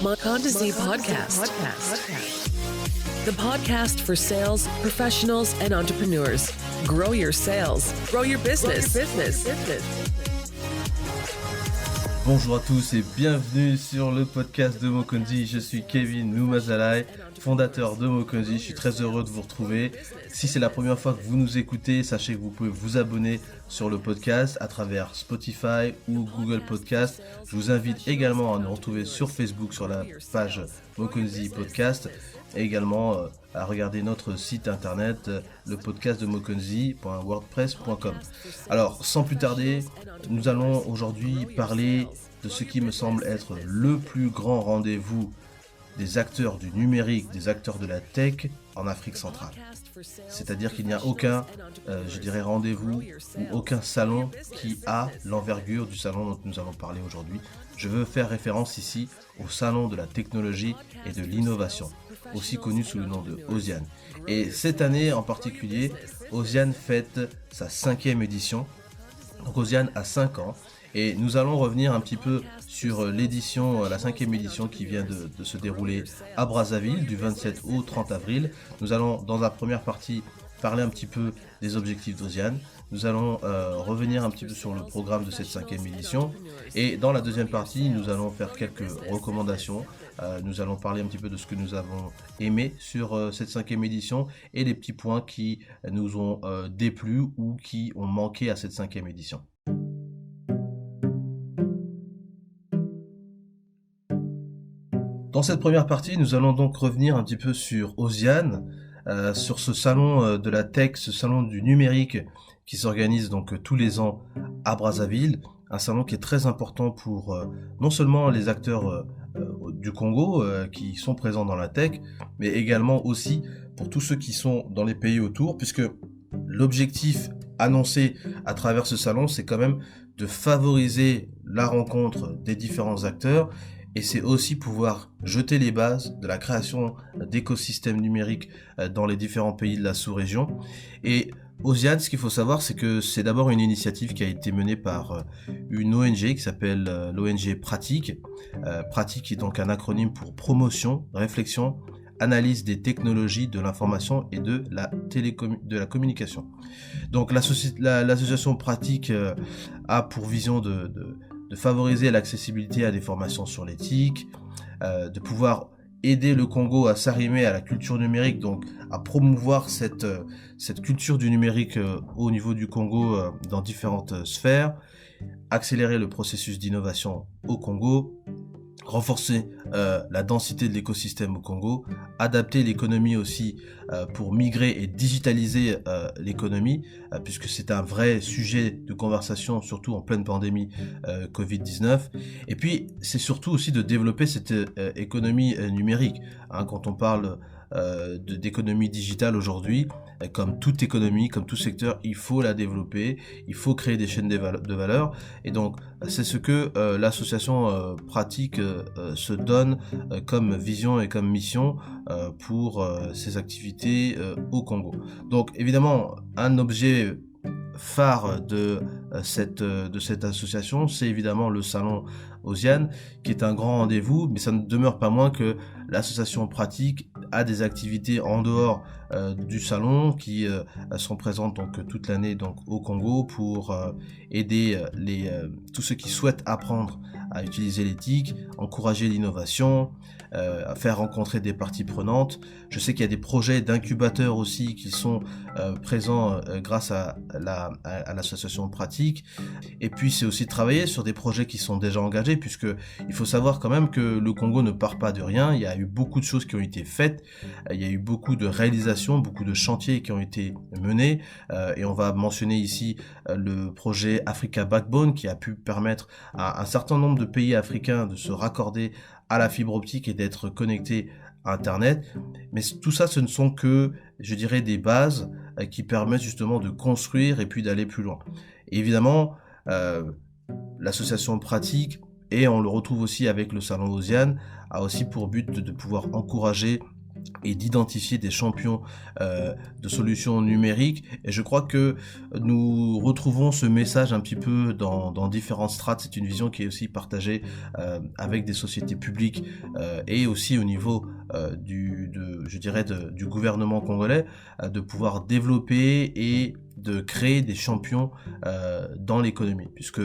Mondesi Podcast. The podcast for sales professionals and entrepreneurs. Grow your sales. Grow your business. Bonjour à tous et bienvenue sur le podcast de Mokonzi. Je suis Kevin Noumazalai, fondateur de Mokonzi. Je suis très heureux de vous retrouver. Si c'est la première fois que vous nous écoutez, sachez que vous pouvez vous abonner sur le podcast à travers Spotify ou Google Podcast. Je vous invite également à nous retrouver sur Facebook sur la page Mokonzi Podcast et également à regarder notre site internet, le podcast de mokonzi.wordpress.com. Alors, sans plus tarder, nous allons aujourd'hui parler de ce qui me semble être le plus grand rendez-vous des acteurs du numérique, des acteurs de la tech en Afrique centrale. C'est-à-dire qu'il n'y a aucun, rendez-vous ou aucun salon qui a l'envergure du salon dont nous allons parler aujourd'hui. Je veux faire référence ici au salon de la technologie et de l'innovation, aussi connu sous le nom de OSIAN. Et cette année en particulier, OSIAN fête sa 5e édition. Donc OSIAN a 5 ans. Et nous allons revenir un petit peu sur l'édition, la 5e édition qui vient de se dérouler à Brazzaville du 27 au 30 avril. Nous allons dans la première partie parler un petit peu des objectifs d'OSIAN. Nous allons revenir un petit peu sur le programme de cette 5e édition. Et dans la deuxième partie, nous allons faire quelques recommandations. Nous allons parler un petit peu de ce que nous avons aimé sur cette 5e édition et les petits points qui nous ont déplu ou qui ont manqué à cette 5e édition. Dans cette première partie, nous allons donc revenir un petit peu sur OSIAN, sur ce salon de la tech, ce salon du numérique qui s'organise donc tous les ans à Brazzaville, un salon qui est très important pour non seulement les acteurs du Congo qui sont présents dans la tech, mais également aussi pour tous ceux qui sont dans les pays autour, puisque l'objectif annoncé à travers ce salon, c'est quand même de favoriser la rencontre des différents acteurs. Et c'est aussi pouvoir jeter les bases de la création d'écosystèmes numériques dans les différents pays de la sous-région. Et OSIAN, ce qu'il faut savoir, c'est que c'est d'abord une initiative qui a été menée par une ONG qui s'appelle l'ONG Pratique. Pratique est donc un acronyme pour promotion, réflexion, analyse des technologies de l'information et de la communication. Donc l'association Pratique a pour vision de favoriser l'accessibilité à des formations sur l'éthique, de pouvoir aider le Congo à s'arrimer à la culture numérique, donc à promouvoir cette culture du numérique au niveau du Congo dans différentes sphères, accélérer le processus d'innovation au Congo, renforcer la densité de l'écosystème au Congo, adapter l'économie aussi pour migrer et digitaliser l'économie, puisque c'est un vrai sujet de conversation, surtout en pleine pandémie Covid-19. Et puis, c'est surtout aussi de développer cette économie numérique. Quand on parle d'économie digitale aujourd'hui, comme toute économie, comme tout secteur, il faut la développer, il faut créer des chaînes de valeur. Et donc, c'est ce que l'association Pratique se donne comme vision et comme mission pour ses activités au Congo. Donc, évidemment, un objet phare de cette association, c'est évidemment le salon OSIAN, qui est un grand rendez-vous, mais ça ne demeure pas moins que l'association Pratique a des activités en dehors du salon qui sont présentes donc toute l'année donc au Congo pour aider tous ceux qui souhaitent apprendre à utiliser l'éthique, encourager l'innovation, à faire rencontrer des parties prenantes. Je sais qu'il y a des projets d'incubateurs aussi qui sont présents grâce à l'association Pratique. Et puis c'est aussi de travailler sur des projets qui sont déjà engagés, puisque il faut savoir quand même que le Congo ne part pas de rien. Il y a eu beaucoup de choses qui ont été faites, il y a eu beaucoup de réalisations, beaucoup de chantiers qui ont été menés, et on va mentionner ici le projet Africa Backbone qui a pu permettre à un certain nombre de pays africains de se raccorder à la fibre optique et d'être connectés à Internet. Mais tout ça, ce ne sont que, je dirais, des bases qui permettent justement de construire et puis d'aller plus loin. Et évidemment, l'association Pratique, et on le retrouve aussi avec le salon OSIAN, a aussi pour but de pouvoir encourager et d'identifier des champions de solutions numériques. Et je crois que nous retrouvons ce message un petit peu dans différentes strates. C'est une vision qui est aussi partagée avec des sociétés publiques et aussi au niveau du gouvernement congolais, de pouvoir développer et de créer des champions dans l'économie. Puisque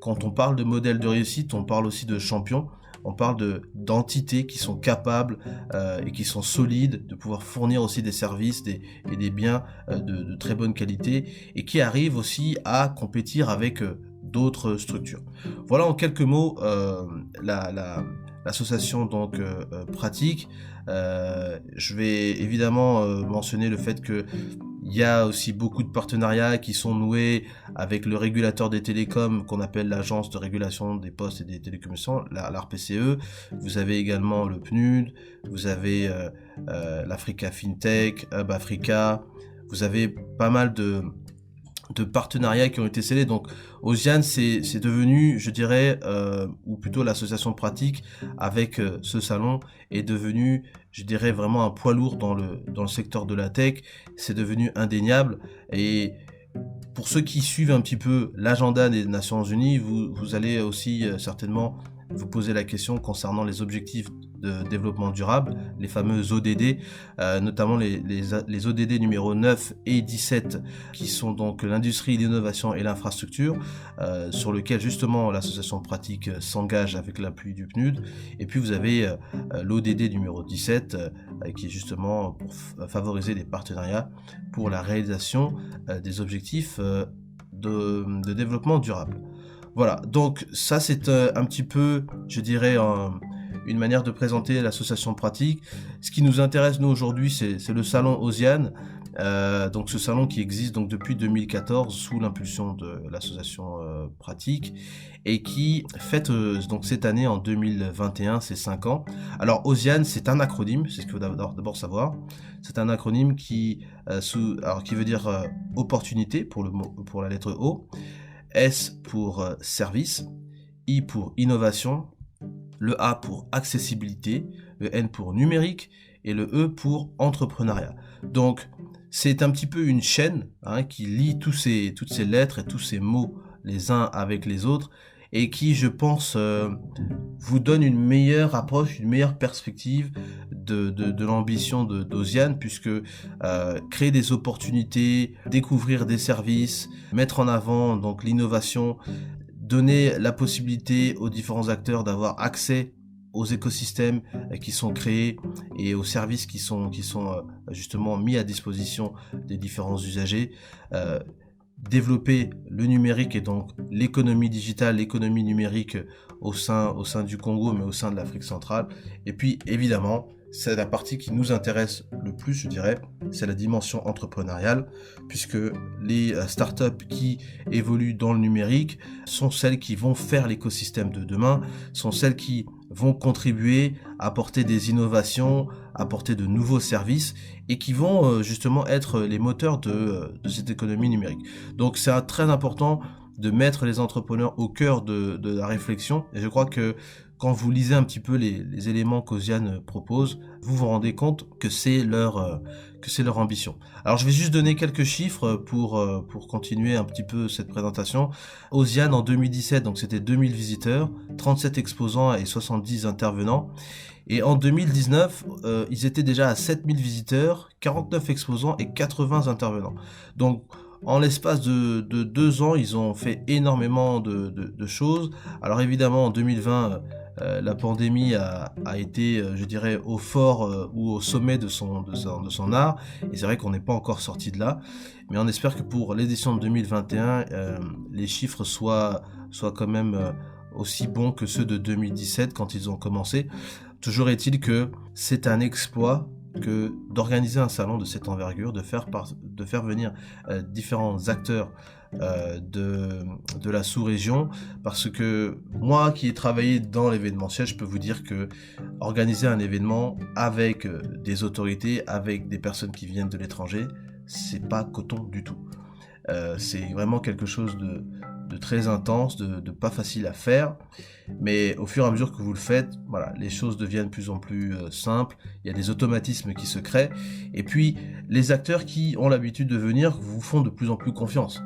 quand on parle de modèle de réussite, on parle aussi de champions. On parle d'entités qui sont capables et qui sont solides de pouvoir fournir aussi des services et des biens de très bonne qualité et qui arrivent aussi à compétir avec d'autres structures. Voilà en quelques mots l'association donc pratique. Je vais évidemment mentionner le fait que il y a aussi beaucoup de partenariats qui sont noués avec le régulateur des télécoms qu'on appelle l'Agence de régulation des postes et des télécommunications, l'ARPCE. Vous avez également le PNUD, vous avez l'Africa FinTech, Hub Africa. Vous avez pas mal de partenariats qui ont été scellés. Donc Osiane c'est devenu, je dirais, ou plutôt l'association pratique avec ce salon est devenu, je dirais, vraiment un poids lourd dans le secteur de la tech. C'est devenu indéniable. Et pour ceux qui suivent un petit peu l'agenda des Nations Unies, vous allez aussi certainement vous poser la question concernant les objectifs de développement durable, les fameux ODD, notamment les ODD numéro 9 et 17, qui sont donc l'industrie, l'innovation et l'infrastructure, sur lequel justement l'association pratique s'engage avec l'appui du PNUD. Et puis vous avez l'ODD numéro 17, qui est justement pour favoriser les partenariats pour la réalisation des objectifs de développement durable. Voilà, donc ça c'est un petit peu, je dirais, une manière de présenter l'association pratique. Ce qui nous intéresse nous aujourd'hui, c'est le salon Osiane, donc ce salon qui existe donc depuis 2014 sous l'impulsion de l'association pratique et qui fête donc cette année en 2021 ses 5 ans. Alors Osiane c'est un acronyme, c'est ce qu'il faut d'abord savoir. C'est un acronyme qui veut dire opportunité pour la lettre O. S pour service, I pour innovation, le A pour accessibilité, le N pour numérique et le E pour entrepreneuriat. Donc c'est un petit peu une chaîne qui lie toutes ces lettres et tous ces mots les uns avec les autres et qui, je pense, vous donne une meilleure approche, une meilleure perspective de l'ambition d'Osiane, puisque créer des opportunités, découvrir des services, mettre en avant donc l'innovation, donner la possibilité aux différents acteurs d'avoir accès aux écosystèmes qui sont créés et aux services qui sont justement mis à disposition des différents usagers, développer le numérique et donc l'économie digitale, l'économie numérique au sein du Congo, mais au sein de l'Afrique centrale. Et puis évidemment, c'est la partie qui nous intéresse le plus, je dirais, c'est la dimension entrepreneuriale, puisque les startups qui évoluent dans le numérique sont celles qui vont faire l'écosystème de demain, sont celles qui vont contribuer à apporter des innovations, apporter de nouveaux services et qui vont justement être les moteurs de cette économie numérique. Donc c'est très important de mettre les entrepreneurs au cœur de la réflexion et je crois que quand vous lisez un petit peu les éléments qu'Osiane propose, vous vous rendez compte que c'est leur ambition. Alors je vais juste donner quelques chiffres pour continuer un petit peu cette présentation. Osiane en 2017, donc c'était 2000 visiteurs, 37 exposants et 70 intervenants. Et en 2019, ils étaient déjà à 7000 visiteurs, 49 exposants et 80 intervenants. Donc en l'espace de 2 ans, ils ont fait énormément de choses. Alors évidemment, en 2020, la pandémie a été, je dirais, au fort ou au sommet de son art. Et c'est vrai qu'on n'est pas encore sorti de là. Mais on espère que pour l'édition de 2021, les chiffres soient quand même aussi bons que ceux de 2017 quand ils ont commencé. Toujours est-il que c'est un exploit que d'organiser un salon de cette envergure, de faire venir différents acteurs de la sous-région, parce que moi qui ai travaillé dans l'événementiel, je peux vous dire que organiser un événement avec des autorités, avec des personnes qui viennent de l'étranger, c'est pas coton du tout. C'est vraiment quelque chose très intense, de pas facile à faire. Mais au fur et à mesure que vous le faites, voilà, les choses deviennent de plus en plus simples. Il y a des automatismes qui se créent. Et puis, les acteurs qui ont l'habitude de venir vous font de plus en plus confiance.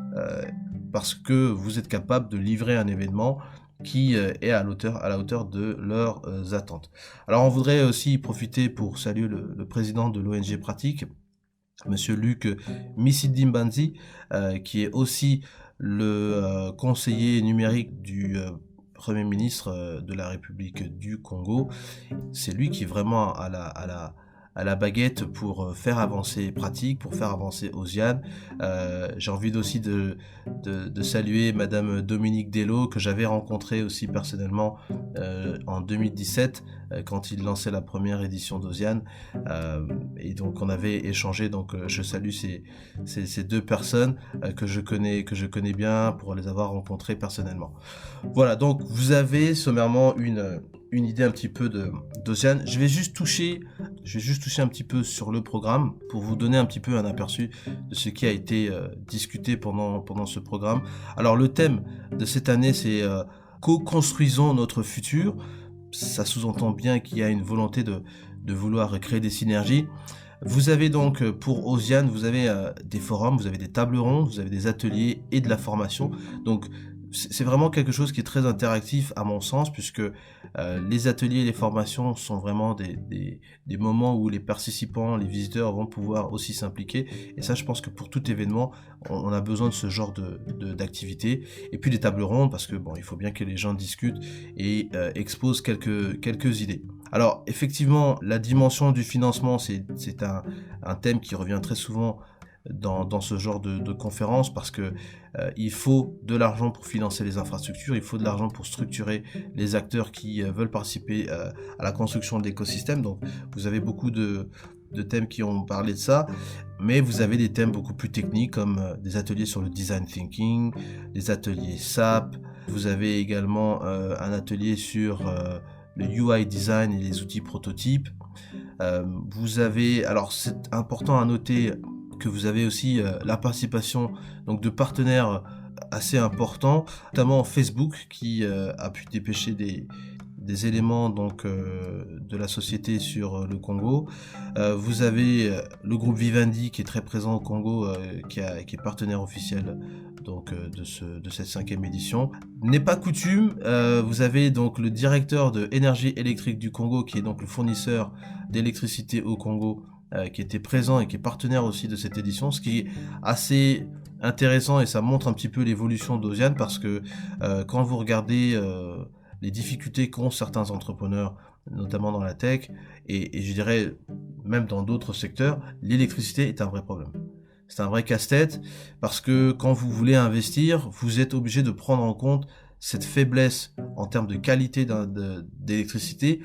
Parce que vous êtes capable de livrer un événement qui est à la hauteur de leurs attentes. Alors, on voudrait aussi profiter pour saluer le président de l'ONG Pratique, Monsieur Luc Misidimbanzi, qui est aussi le conseiller numérique du Premier ministre de la République du Congo. C'est lui qui est vraiment à la baguette pour faire avancer Pratique, pour faire avancer Osiane. J'ai envie aussi de saluer Madame Dominique Dello, que j'avais rencontrée aussi personnellement en 2017, quand il lançait la première édition d'Osiane. Et donc on avait échangé, donc je salue ces deux personnes que je connais bien pour les avoir rencontrées personnellement. Voilà, donc vous avez sommairement une idée un petit peu d'Osiane. Je vais juste toucher un petit peu sur le programme pour vous donner un petit peu un aperçu de ce qui a été discuté pendant ce programme. Alors le thème de cette année, c'est co-construisons notre futur. Ça sous-entend bien qu'il y a une volonté de vouloir créer des synergies. Vous avez donc pour Osiane, vous avez des forums, vous avez des tables rondes, vous avez des ateliers et de la formation. Donc c'est vraiment quelque chose qui est très interactif à mon sens, puisque les ateliers et les formations sont vraiment des moments où les participants, les visiteurs vont pouvoir aussi s'impliquer. Et ça, je pense que pour tout événement, on a besoin de ce genre d'activité. Et puis des tables rondes, parce que bon, il faut bien que les gens discutent et exposent quelques idées. Alors effectivement, la dimension du financement, c'est un thème qui revient très souvent dans ce genre de conférence, parce que il faut de l'argent pour financer les infrastructures, il faut de l'argent pour structurer les acteurs qui veulent participer à la construction de l'écosystème. Donc vous avez beaucoup de thèmes qui ont parlé de ça, mais vous avez des thèmes beaucoup plus techniques comme des ateliers sur le design thinking, des ateliers SAP, vous avez également un atelier sur le UI design et les outils prototypes. Vous avez, alors c'est important à noter que vous avez aussi la participation donc de partenaires assez importants, notamment Facebook qui a pu dépêcher des éléments donc de la société sur le Congo. Vous avez le groupe Vivendi qui est très présent au Congo, qui est partenaire officiel donc de cette 5e édition. N'est pas coutume, vous avez donc le directeur de Énergie électrique du Congo, qui est donc le fournisseur d'électricité au Congo, qui était présent et qui est partenaire aussi de cette édition, ce qui est assez intéressant, et ça montre un petit peu l'évolution d'Osiane, parce que quand vous regardez les difficultés qu'ont certains entrepreneurs, notamment dans la tech, et je dirais même dans d'autres secteurs, l'électricité est un vrai problème. C'est un vrai casse-tête, parce que quand vous voulez investir, vous êtes obligé de prendre en compte cette faiblesse en termes de qualité d'électricité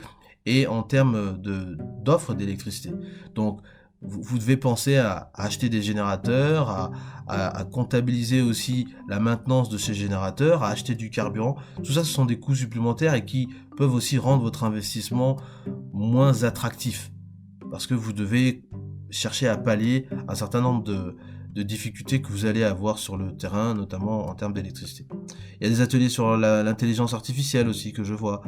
et en termes d'offres d'électricité. Donc vous devez penser à acheter des générateurs, à comptabiliser aussi la maintenance de ces générateurs, à acheter du carburant. Tout ça, ce sont des coûts supplémentaires et qui peuvent aussi rendre votre investissement moins attractif, parce que vous devez chercher à pallier un certain nombre de difficultés que vous allez avoir sur le terrain, notamment en termes d'électricité. Il y a des ateliers sur l'intelligence artificielle aussi que je vois.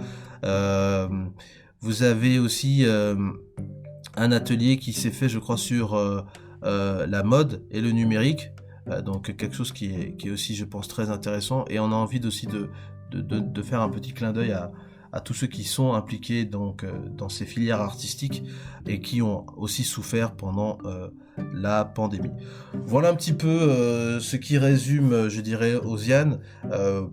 Vous avez aussi un atelier qui s'est fait, je crois, sur la mode et le numérique, donc quelque chose qui est aussi, je pense, très intéressant, et on a envie aussi de faire un petit clin d'œil à tous ceux qui sont impliqués donc dans ces filières artistiques et qui ont aussi souffert pendant la pandémie. Voilà un petit peu ce qui résume, je dirais, Osiane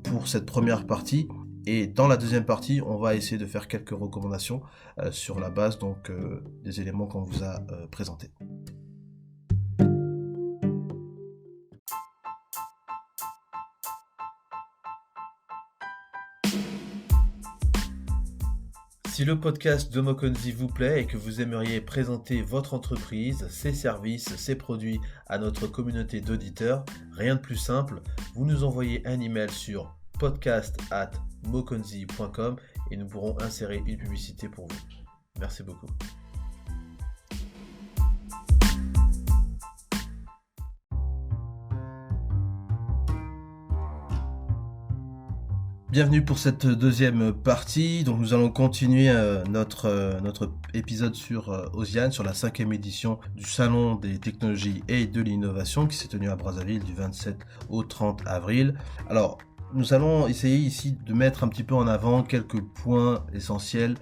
pour cette première partie. Et dans la deuxième partie, on va essayer de faire quelques recommandations sur la base donc des éléments qu'on vous a présentés. Si le podcast de Mokonzi vous plaît et que vous aimeriez présenter votre entreprise, ses services, ses produits à notre communauté d'auditeurs, rien de plus simple, vous nous envoyez un email sur podcast@mokonzi.com et nous pourrons insérer une publicité pour vous. Merci beaucoup. Bienvenue pour cette deuxième partie. Donc nous allons continuer notre épisode sur Osiane, sur la 5e édition du Salon des technologies et de l'innovation qui s'est tenu à Brazzaville du 27 au 30 avril. Alors, nous allons essayer ici de mettre un petit peu en avant quelques points essentiels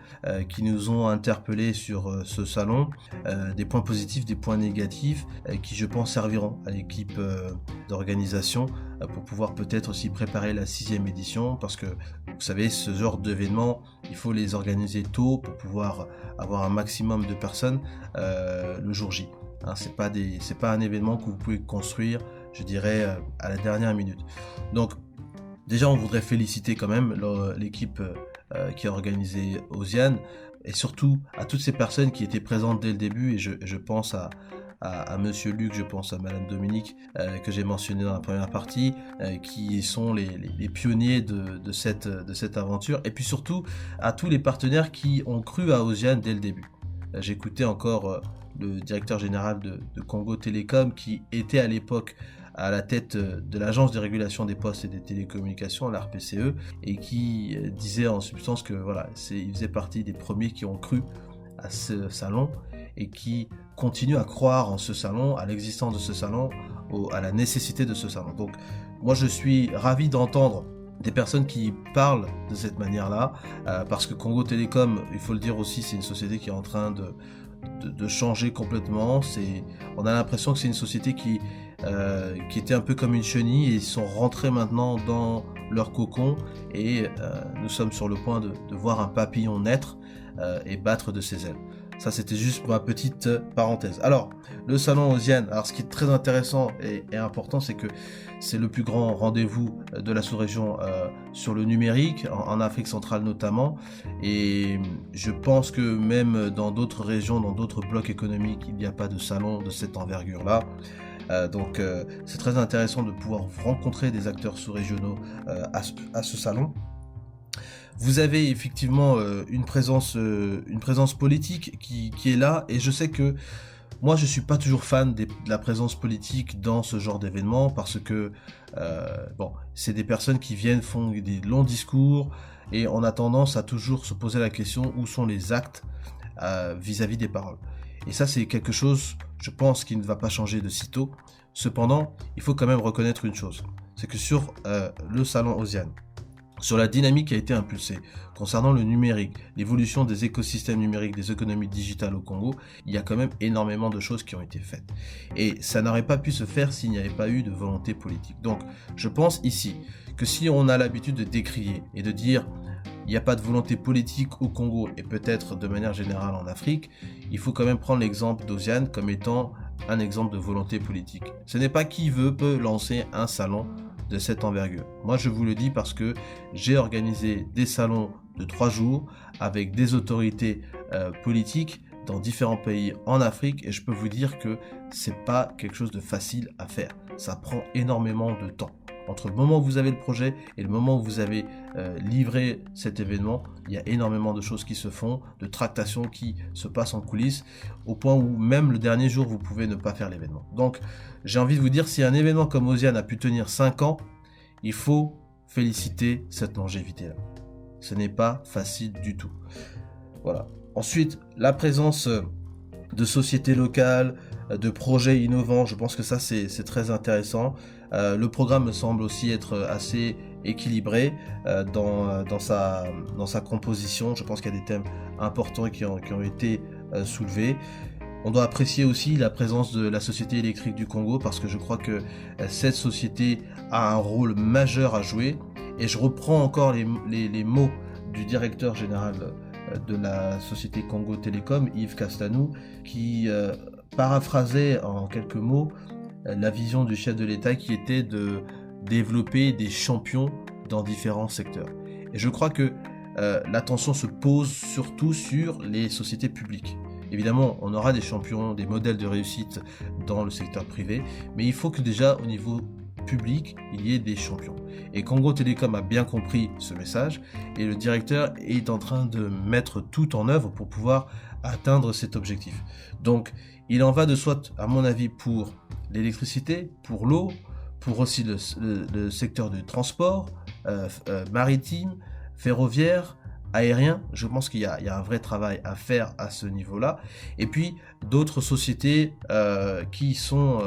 qui nous ont interpellés sur ce salon, des points positifs, des points négatifs qui je pense serviront à l'équipe d'organisation pour pouvoir peut-être aussi préparer la 6e édition, parce que vous savez, ce genre d'événements, il faut les organiser tôt pour pouvoir avoir un maximum de personnes le jour J. Hein, c'est pas un événement que vous pouvez construire, je dirais, à la dernière minute. Donc déjà, on voudrait féliciter quand même l'équipe qui a organisé Osiane, et surtout à toutes ces personnes qui étaient présentes dès le début, et je pense à Monsieur Luc, je pense à Madame Dominique, que j'ai mentionné dans la première partie, qui sont les pionniers de cette aventure, et puis surtout à tous les partenaires qui ont cru à Osiane dès le début. J'écoutais encore le directeur général de Congo Télécom, qui était à l'époque à la tête de l'Agence de régulation des postes et des télécommunications, l'ARPCE, et qui disait en substance que voilà, il faisait partie des premiers qui ont cru à ce salon et qui continuent à croire en ce salon, à l'existence de ce salon, à la nécessité de ce salon. Donc moi je suis ravi d'entendre des personnes qui parlent de cette manière-là, parce que Congo Télécom, il faut le dire aussi, c'est une société qui est en train de changer complètement. On a l'impression que c'est une société qui était un peu comme une chenille, et ils sont rentrés maintenant dans leur cocon, et nous sommes sur le point de voir un papillon naître et battre de ses ailes. Ça, c'était juste ma petite parenthèse. Alors, le salon Osiane, alors ce qui est très intéressant et important, c'est que c'est le plus grand rendez-vous de la sous-région sur le numérique, en Afrique centrale notamment, et je pense que même dans d'autres régions, dans d'autres blocs économiques, il n'y a pas de salon de cette envergure-là. Donc c'est très intéressant de pouvoir rencontrer des acteurs sous-régionaux à ce salon. Vous avez effectivement une présence politique qui est là, et je sais que moi je suis pas toujours fan de la présence politique dans ce genre d'événement, parce que c'est des personnes qui viennent, font des longs discours, et on a tendance à toujours se poser la question où sont les actes vis-à-vis des paroles. Et ça, c'est quelque chose, je pense, qui ne va pas changer de sitôt. Cependant, il faut quand même reconnaître une chose, c'est que sur le salon Osiane, sur la dynamique qui a été impulsée concernant le numérique, l'évolution des écosystèmes numériques, des économies digitales au Congo, il y a quand même énormément de choses qui ont été faites. Et ça n'aurait pas pu se faire s'il n'y avait pas eu de volonté politique. Donc, je pense ici que si on a l'habitude de décrier et de dire il n'y a pas de volonté politique au Congo, et peut-être de manière générale en Afrique, il faut quand même prendre l'exemple d'Osiane comme étant un exemple de volonté politique. Ce n'est pas qui peut lancer un salon de cette envergure. Moi, je vous le dis parce que j'ai organisé des salons de 3 jours avec des autorités politiques dans différents pays en Afrique, et je peux vous dire que c'est pas quelque chose de facile à faire. Ça prend énormément de temps. Entre le moment où vous avez le projet et le moment où vous avez livré cet événement, il y a énormément de choses qui se font, de tractations qui se passent en coulisses, au point où même le dernier jour, vous pouvez ne pas faire l'événement. Donc, j'ai envie de vous dire, si un événement comme Osiane a pu tenir 5 ans, il faut féliciter cette longévité-là. Ce n'est pas facile du tout. Voilà. Ensuite, la présence de sociétés locales, de projets innovants, je pense que ça c'est très intéressant. Le programme me semble aussi être assez équilibré dans sa composition. Je pense qu'il y a des thèmes importants qui ont été soulevés. On doit apprécier aussi la présence de la Société électrique du Congo, parce que je crois que cette société a un rôle majeur à jouer. Et je reprends encore les mots du directeur général de la Société Congo Télécom, Yves Castanou, qui paraphrasait en quelques mots la vision du chef de l'État, qui était de développer des champions dans différents secteurs. Et je crois que l'attention se pose surtout sur les sociétés publiques. Évidemment, on aura des champions, des modèles de réussite dans le secteur privé, mais il faut que déjà au niveau public, il y ait des champions. Et Congo Télécom a bien compris ce message, et le directeur est en train de mettre tout en œuvre pour pouvoir atteindre cet objectif. Donc, il en va de soi, à mon avis, pour l'électricité, pour l'eau, pour aussi le secteur du transport, maritime, ferroviaire, aérien. Je pense qu'il y a un vrai travail à faire à ce niveau-là. Et puis d'autres sociétés qui sont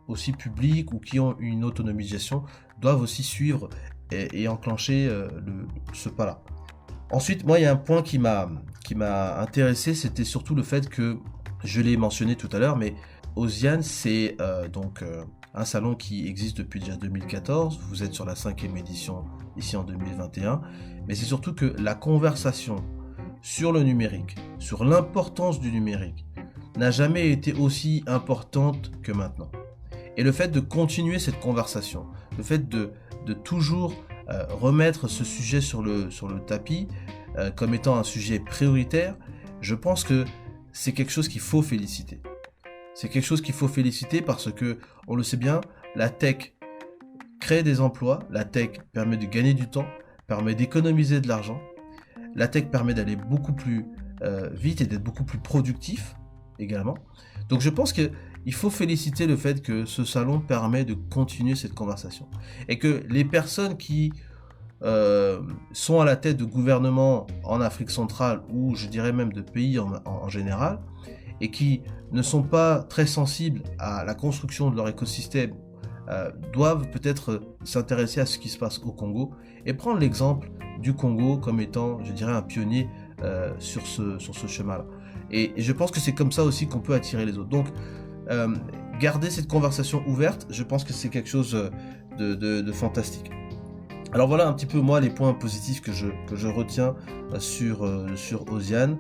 aussi publiques ou qui ont une autonomisation doivent aussi suivre et enclencher ce pas-là. Ensuite, moi, il y a un point qui m'a intéressé, c'était surtout le fait que, je l'ai mentionné tout à l'heure, mais Ozian, c'est un salon qui existe depuis déjà 2014. Vous êtes sur la 5e édition ici en 2021. Mais c'est surtout que la conversation sur le numérique, sur l'importance du numérique, n'a jamais été aussi importante que maintenant. Et le fait de continuer cette conversation, le fait de toujours remettre ce sujet sur le tapis comme étant un sujet prioritaire, je pense que c'est quelque chose qu'il faut féliciter. C'est quelque chose qu'il faut féliciter parce que, on le sait bien, la tech crée des emplois, la tech permet de gagner du temps, permet d'économiser de l'argent, la tech permet d'aller beaucoup plus vite et d'être beaucoup plus productif également. Donc je pense qu'il faut féliciter le fait que ce salon permet de continuer cette conversation. Et que les personnes qui sont à la tête de gouvernements en Afrique centrale ou je dirais même de pays en général et qui ne sont pas très sensibles à la construction de leur écosystème doivent peut-être s'intéresser à ce qui se passe au Congo et prendre l'exemple du Congo comme étant, je dirais, un pionnier sur ce chemin-là. Et je pense que c'est comme ça aussi qu'on peut attirer les autres. Donc, garder cette conversation ouverte, je pense que c'est quelque chose de fantastique. Alors voilà un petit peu moi les points positifs que je retiens sur Ozian.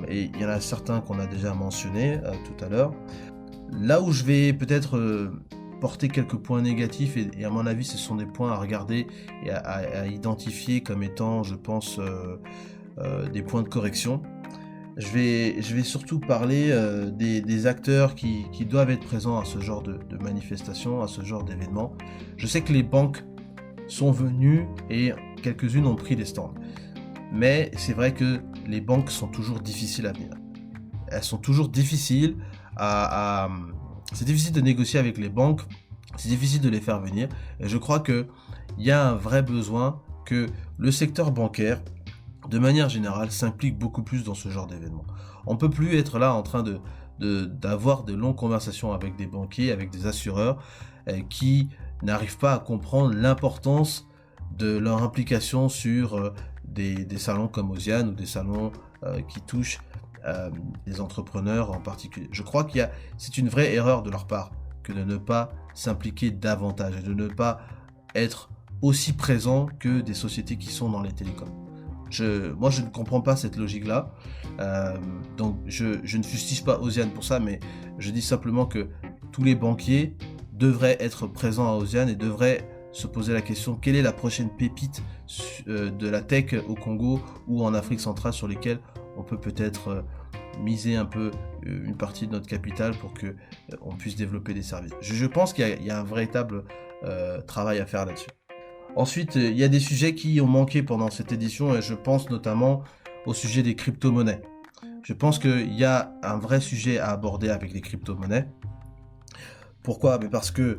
Et il y en a certains qu'on a déjà mentionnés tout à l'heure. Là où je vais peut-être porter quelques points négatifs, et à mon avis ce sont des points à regarder et à identifier comme étant, je pense, des points de correction. Je vais surtout parler des acteurs qui doivent être présents à ce genre de manifestation, à ce genre d'événement. Je sais que les banques sont venues et quelques-unes ont pris des stands. Mais c'est vrai que les banques sont toujours difficiles à venir. Elles sont toujours difficiles c'est difficile de négocier avec les banques, c'est difficile de les faire venir. Et je crois qu'il y a un vrai besoin que le secteur bancaire, de manière générale, s'implique beaucoup plus dans ce genre d'événement. On ne peut plus être là en train d'avoir de longues conversations avec des banquiers, avec des assureurs qui n'arrivent pas à comprendre l'importance de leur implication sur des salons comme Ozian ou des salons qui touchent des entrepreneurs en particulier. Je crois c'est une vraie erreur de leur part que de ne pas s'impliquer davantage et de ne pas être aussi présent que des sociétés qui sont dans les télécoms. Moi, je ne comprends pas cette logique-là. Donc, je ne fustige pas Ozian pour ça, mais je dis simplement que tous les banquiers devraient être présents à Ozian et devraient se poser la question, quelle est la prochaine pépite de la tech au Congo ou en Afrique centrale sur lesquelles on peut peut-être miser un peu une partie de notre capital pour qu'on puisse développer des services. Je pense qu'il y a un véritable travail à faire là-dessus. Ensuite, il y a des sujets qui ont manqué pendant cette édition et je pense notamment au sujet des crypto-monnaies. Je pense qu'il y a un vrai sujet à aborder avec les crypto-monnaies. Pourquoi ? Parce que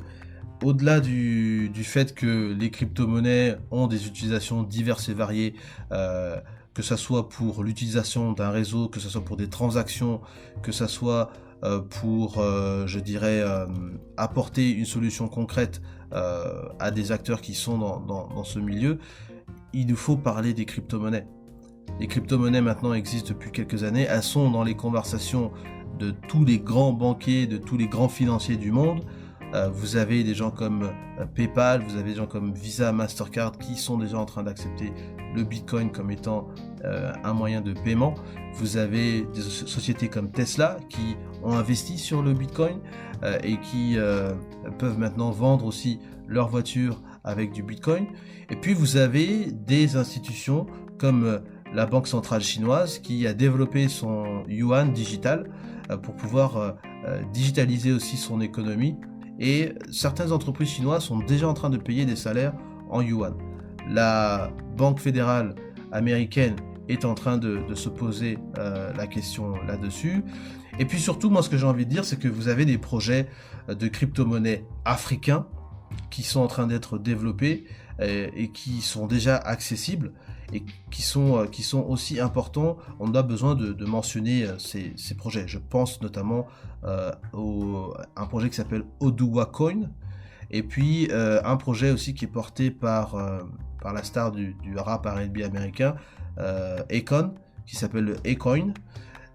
au-delà du fait que les crypto-monnaies ont des utilisations diverses et variées, que ce soit pour l'utilisation d'un réseau, que ce soit pour des transactions, que ce soit pour, je dirais, apporter une solution concrète à des acteurs qui sont dans ce milieu, il nous faut parler des crypto-monnaies. Les crypto-monnaies maintenant existent depuis quelques années, elles sont dans les conversations de tous les grands banquiers, de tous les grands financiers du monde. Vous avez des gens comme PayPal, vous avez des gens comme Visa, Mastercard qui sont déjà en train d'accepter le Bitcoin comme étant un moyen de paiement. Vous avez des sociétés comme Tesla qui ont investi sur le Bitcoin et qui peuvent maintenant vendre aussi leurs voitures avec du Bitcoin. Et puis vous avez des institutions comme la Banque centrale chinoise qui a développé son yuan digital pour pouvoir digitaliser aussi son économie. Et certaines entreprises chinoises sont déjà en train de payer des salaires en yuan. La Banque fédérale américaine est en train de se poser la question là-dessus. Et puis surtout, moi ce que j'ai envie de dire, c'est que vous avez des projets de crypto-monnaies africains qui sont en train d'être développés et qui sont déjà accessibles et qui sont aussi importants. On a besoin de mentionner ces projets. Je pense notamment à un projet qui s'appelle Odua Coin, et puis un projet aussi qui est porté par la star du rap R&B américain, Akon, qui s'appelle le Acoin.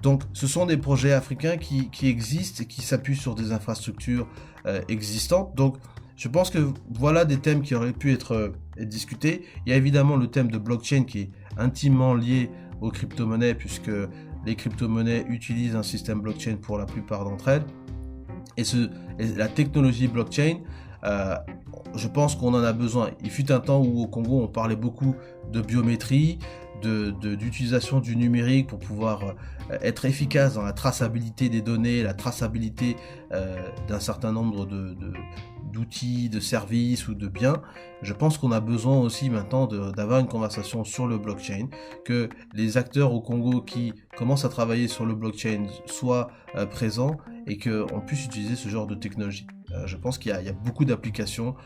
Donc ce sont des projets africains qui existent et qui s'appuient sur des infrastructures existantes. Donc je pense que voilà des thèmes qui auraient pu être discutés. Il y a évidemment le thème de blockchain qui est intimement lié aux crypto-monnaies, puisque les crypto-monnaies utilisent un système blockchain pour la plupart d'entre elles. Et la technologie blockchain, je pense qu'on en a besoin. Il fut un temps où au Congo on parlait beaucoup de biométrie, d'utilisation du numérique pour pouvoir être efficace dans la traçabilité des données, la traçabilité d'un certain nombre d'outils, de services ou de biens. Je pense qu'on a besoin aussi maintenant d'avoir une conversation sur le blockchain, que les acteurs au Congo qui commencent à travailler sur le blockchain soient présents et qu'on puisse utiliser ce genre de technologie. Je pense qu'il y a beaucoup d'applications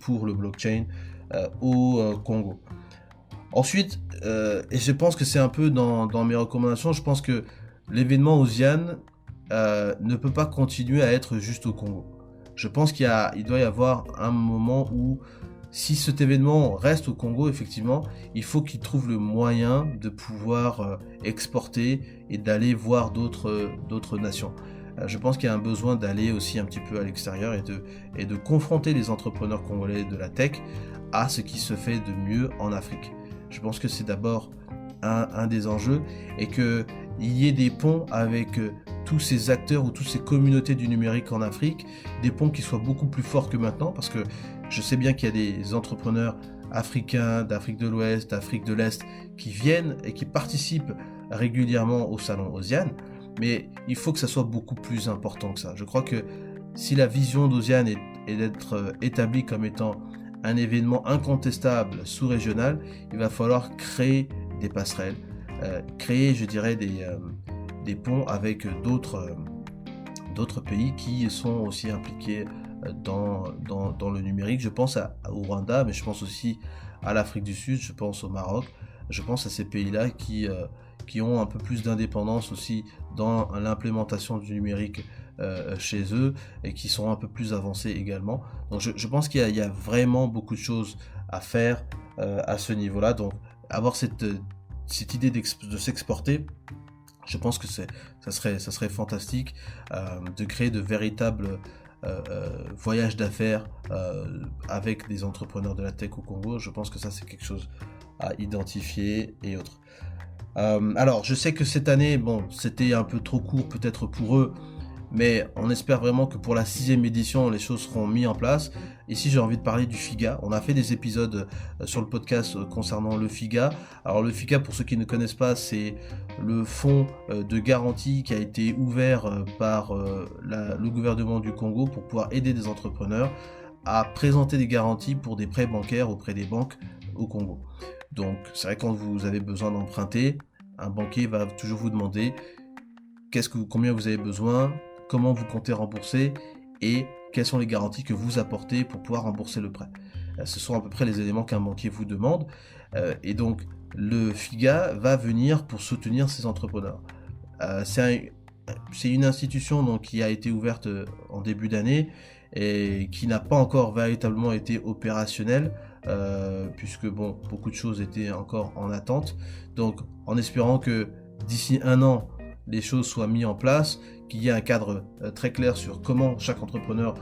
pour le blockchain au Congo. Ensuite, et je pense que c'est un peu dans mes recommandations, je pense que l'événement Oziane ne peut pas continuer à être juste au Congo. Je pense qu'il doit y avoir un moment où, si cet événement reste au Congo, effectivement, il faut qu'il trouve le moyen de pouvoir exporter et d'aller voir d'autres nations. Je pense qu'il y a un besoin d'aller aussi un petit peu à l'extérieur et de confronter les entrepreneurs congolais de la tech à ce qui se fait de mieux en Afrique. Je pense que c'est d'abord un des enjeux, et qu'il y ait des ponts avec tous ces acteurs ou toutes ces communautés du numérique en Afrique, des ponts qui soient beaucoup plus forts que maintenant, parce que je sais bien qu'il y a des entrepreneurs africains, d'Afrique de l'Ouest, d'Afrique de l'Est, qui viennent et qui participent régulièrement au salon Oziane, mais il faut que ça soit beaucoup plus important que ça. Je crois que si la vision d'Oziane est d'être établie comme étant un événement incontestable sous-régional, il va falloir créer des passerelles, créer, je dirais, des ponts avec d'autres pays qui sont aussi impliqués dans le numérique. Je pense au Rwanda, mais je pense aussi à l'Afrique du Sud, je pense au Maroc, je pense à ces pays-là qui ont un peu plus d'indépendance aussi dans l'implémentation du numérique chez eux, et qui sont un peu plus avancés également. Donc je pense qu'il y a vraiment beaucoup de choses à faire à ce niveau-là. Donc avoir cette idée de s'exporter, je pense que ça serait fantastique de créer de véritables voyages d'affaires avec des entrepreneurs de la tech au Congo. Je pense que ça, c'est quelque chose à identifier et autres. Alors je sais que cette année, c'était un peu trop court peut-être pour eux, mais on espère vraiment que pour la 6e édition, les choses seront mises en place. Ici, j'ai envie de parler du FIGA. On a fait des épisodes sur le podcast concernant le FIGA. Alors le FIGA, pour ceux qui ne connaissent pas, c'est le fonds de garantie qui a été ouvert par le gouvernement du Congo pour pouvoir aider des entrepreneurs à présenter des garanties pour des prêts bancaires auprès des banques au Congo. Donc c'est vrai, quand vous avez besoin d'emprunter, un banquier va toujours vous demander combien vous avez besoin, comment vous comptez rembourser et quelles sont les garanties que vous apportez pour pouvoir rembourser le prêt. Ce sont à peu près les éléments qu'un banquier vous demande, et donc le FIGA va venir pour soutenir ces entrepreneurs. C'est une institution donc, qui a été ouverte en début d'année et qui n'a pas encore véritablement été opérationnelle, puisque beaucoup de choses étaient encore en attente. Donc en espérant que d'ici un an, les choses soient mises en place, qu'il y ait un cadre très clair sur comment chaque entrepreneur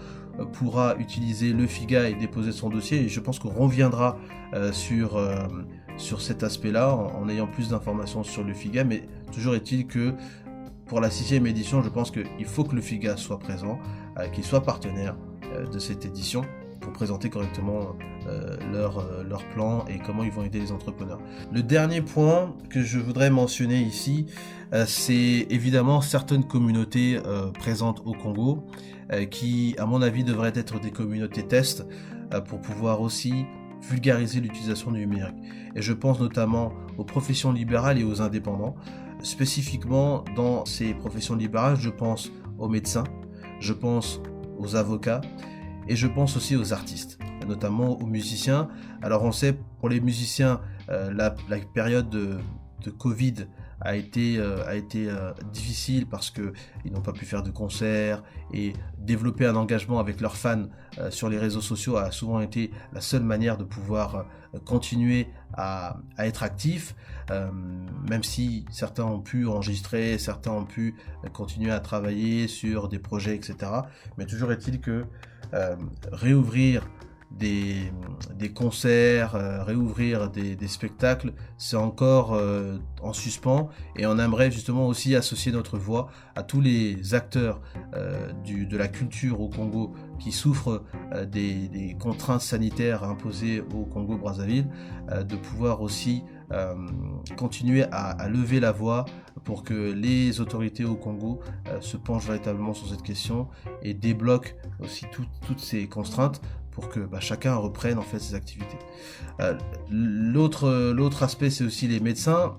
pourra utiliser le FIGA et déposer son dossier. Et je pense qu'on reviendra sur cet aspect-là en ayant plus d'informations sur le FIGA. Mais toujours est-il que pour la 6e édition, je pense qu'il faut que le FIGA soit présent, qu'il soit partenaire de cette édition pour présenter correctement leur plan et comment ils vont aider les entrepreneurs. Le dernier point que je voudrais mentionner ici, c'est évidemment certaines communautés présentes au Congo qui, à mon avis, devraient être des communautés test pour pouvoir aussi vulgariser l'utilisation du numérique. Et je pense notamment aux professions libérales et aux indépendants. Spécifiquement dans ces professions libérales, je pense aux médecins, je pense aux avocats, et je pense aussi aux artistes. notamment aux musiciens. Alors on sait, pour les musiciens, la période de Covid a été difficile parce qu'ils n'ont pas pu faire de concerts, et développer un engagement avec leurs fans sur les réseaux sociaux a souvent été la seule manière de pouvoir continuer à être actifs, même si certains ont pu enregistrer, certains ont pu continuer à travailler sur des projets, etc. Mais toujours est-il que réouvrir des concerts, réouvrir des spectacles, c'est encore en suspens, et on aimerait justement aussi associer notre voix à tous les acteurs de la culture au Congo qui souffrent des contraintes sanitaires imposées au Congo-Brazzaville, de pouvoir aussi continuer à lever la voix pour que les autorités au Congo se penchent véritablement sur cette question et débloquent aussi toutes ces contraintes pour que chacun reprenne en fait ses activités. L'autre aspect, c'est aussi les médecins.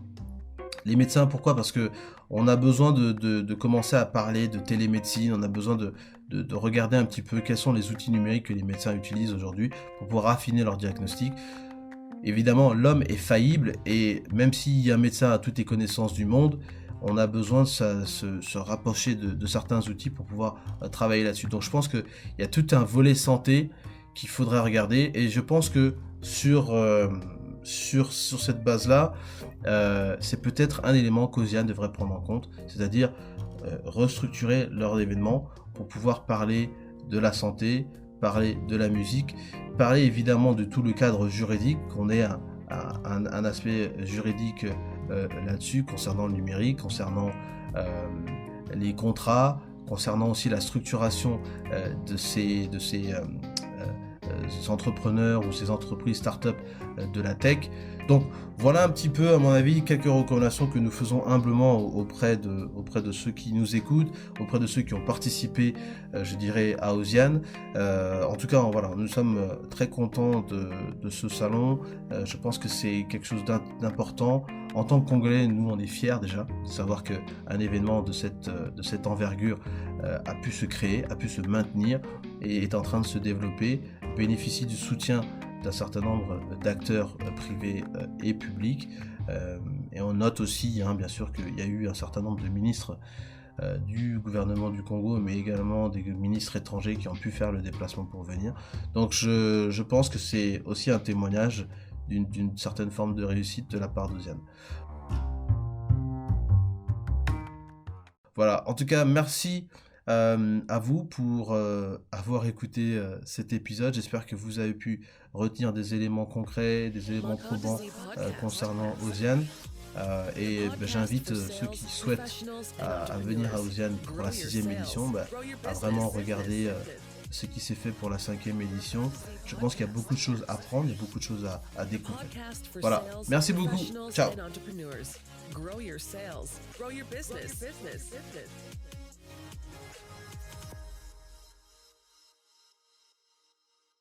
Les médecins, pourquoi ? Parce que on a besoin de commencer à parler de télémédecine, on a besoin de regarder un petit peu quels sont les outils numériques que les médecins utilisent aujourd'hui pour pouvoir affiner leur diagnostic. Évidemment, l'homme est faillible, et même si un médecin a toutes les connaissances du monde, on a besoin de se rapprocher de certains outils pour pouvoir travailler là-dessus. Donc je pense qu'il y a tout un volet santé qu'il faudrait regarder, et je pense que sur cette base-là, c'est peut-être un élément qu'Oziane devrait prendre en compte, c'est-à-dire restructurer leur événement pour pouvoir parler de la santé, parler de la musique, parler évidemment de tout le cadre juridique, qu'on ait un aspect juridique là-dessus, concernant le numérique, concernant les contrats, concernant aussi la structuration de ces entrepreneurs ou ces entreprises start-up de la tech. Donc voilà un petit peu, à mon avis, quelques recommandations que nous faisons humblement auprès de ceux qui nous écoutent, auprès de ceux qui ont participé, je dirais, à Oziane. En tout cas, voilà, nous sommes très contents de ce salon. Je pense que c'est quelque chose d'important. En tant que Congolais, nous, on est fiers déjà de savoir qu'un événement de cette envergure a pu se créer, a pu se maintenir et est en train de se développer, bénéficie du soutien d'un certain nombre d'acteurs privés et publics. Et on note aussi, bien sûr, qu'il y a eu un certain nombre de ministres du gouvernement du Congo, mais également des ministres étrangers qui ont pu faire le déplacement pour venir. Donc je pense que c'est aussi un témoignage d'une certaine forme de réussite de la part d'Oziane. Voilà, en tout cas, merci à vous pour avoir écouté cet épisode. J'espère que vous avez pu retenir des éléments concrets, des éléments probants concernant Oziane. Et j'invite ceux qui souhaitent à venir à Oziane pour la 6e édition à vraiment regarder ce qui s'est fait pour la 5e édition. Je pense qu'il y a beaucoup de choses à prendre, il y a beaucoup de choses à découvrir. Voilà, merci beaucoup. Ciao.